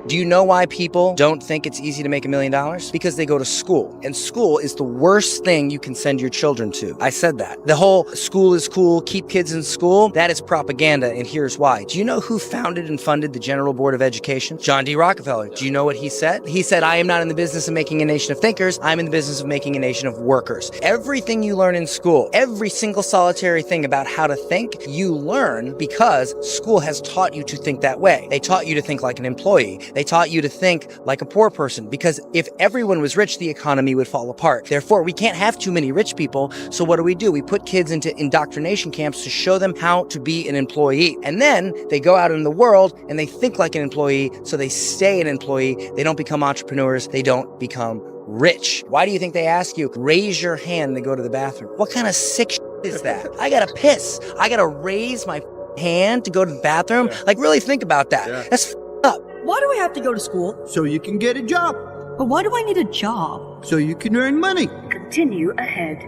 Do you know why people don't think it's easy to make $1 million? Because they go to school. And school is the worst thing you can send your children to. I said that. The whole school is cool, keep kids in school, that is propaganda, and here's why. Do you know who founded and funded the General Board of Education? John D. Rockefeller. Do you know what he said? He said, I am not in the business of making a nation of thinkers, I'm in the business of making a nation of workers. Everything you learn in school, every single solitary thing about how to think, you learn because school has taught you to think that way. They taught you to think like an employee. They taught you to think like a poor person, because if everyone was rich, the economy would fall apart. Therefore, we can't have too many rich people, so what do? We put kids into indoctrination camps to show them how to be an employee. And then they go out in the world and they think like an employee, so they stay an employee. They don't become entrepreneurs. They don't become rich. Why do you think they ask you, raise your hand to go to the bathroom? What kind of sick shit is that? I gotta piss. I gotta raise my hand to go to the bathroom? Like, really think about that. That's up. Why do I have to go to school? So you can get a job. But why do I need a job? So you can earn money. Continue ahead.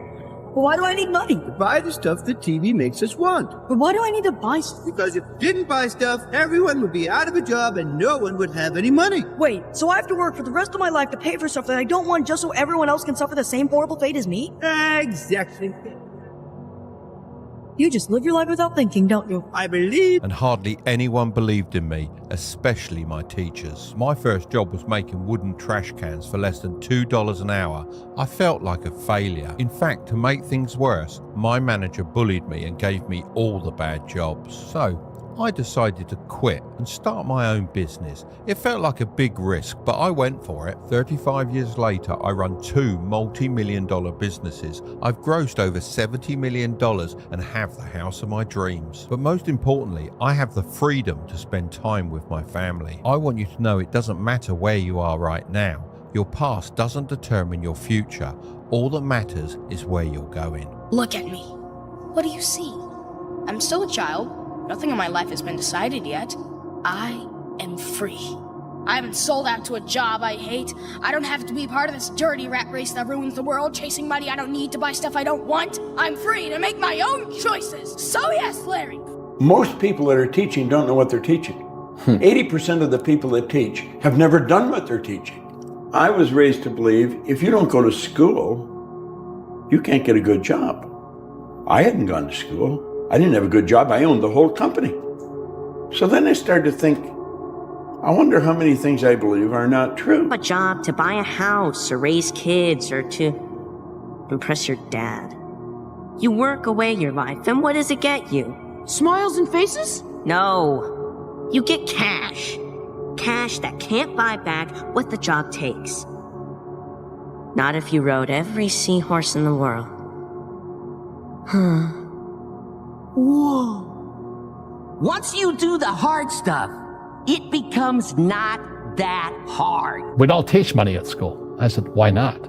But why do I need money? To buy the stuff the TV makes us want. But why do I need to buy stuff? Because if you didn't buy stuff, everyone would be out of a job and no one would have any money. Wait, so I have to work for the rest of my life to pay for stuff that I don't want just so everyone else can suffer the same horrible fate as me? Exactly. You just live your life without thinking, don't you? I believe. And hardly anyone believed in me, especially my teachers. My first job was making wooden trash cans for less than $2 an hour. I felt like a failure. In fact, to make things worse, my manager bullied me and gave me all the bad jobs. So I decided to quit and start my own business. It felt like a big risk, but I went for it. 35 years later, I run 2 multi-million-dollar businesses. I've grossed over $70 million and have the house of my dreams. But most importantly, I have the freedom to spend time with my family. I want you to know it doesn't matter where you are right now. Your past doesn't determine your future. All that matters is where you're going. Look at me. What do you see? I'm still a child. Nothing in my life has been decided yet. I am free. I haven't sold out to a job I hate. I don't have to be part of this dirty rat race that ruins the world, chasing money I don't need to buy stuff I don't want. I'm free to make my own choices. So yes, Larry. Most people that are teaching don't know what they're teaching. 80% of the people that teach have never done what they're teaching. I was raised to believe if you don't go to school, you can't get a good job. I hadn't gone to school. I didn't have a good job. I owned the whole company. So then I started to think, I wonder how many things I believe are not true. A job to buy a house or raise kids or to impress your dad. You work away your life, and what does it get you? Smiles and faces? No. You get cash. Cash that can't buy back what the job takes. Not if you rode every seahorse in the world. Whoa. Once you do the hard stuff, it becomes not that hard. We don't teach money at school. I said, why not?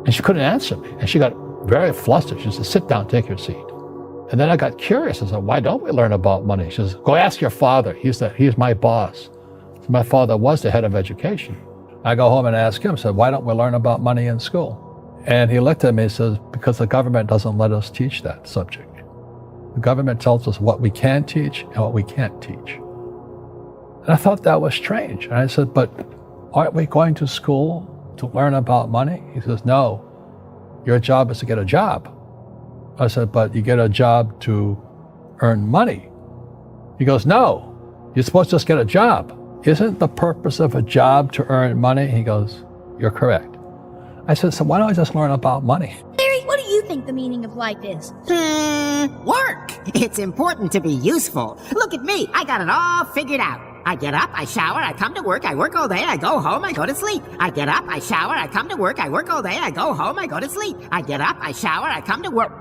And she couldn't answer me. And she got very flustered. She said, sit down, take your seat. And then I got curious. I said, why don't we learn about money? She says, go ask your father. He's my boss. So my father was the head of education. I go home and ask him, said, why don't we learn about money in school? And he looked at me and says, because the government doesn't let us teach that subject. The government tells us what we can teach and what we can't teach. And I thought that was strange. And I said, but aren't we going to school to learn about money? He says, no, your job is to get a job. I said, but you get a job to earn money. He goes, no, you're supposed to just get a job. Isn't the purpose of a job to earn money? He goes, you're correct. I said, so why don't I just learn about money? Larry, what do you think the meaning of life is? Work. It's important to be useful. Look at me. I got it all figured out. I get up, I shower, I come to work, I work all day, I go home, I go to sleep. I get up, I shower, I come to work, I work all day, I go home, I go to sleep. I get up, I shower, I come to work.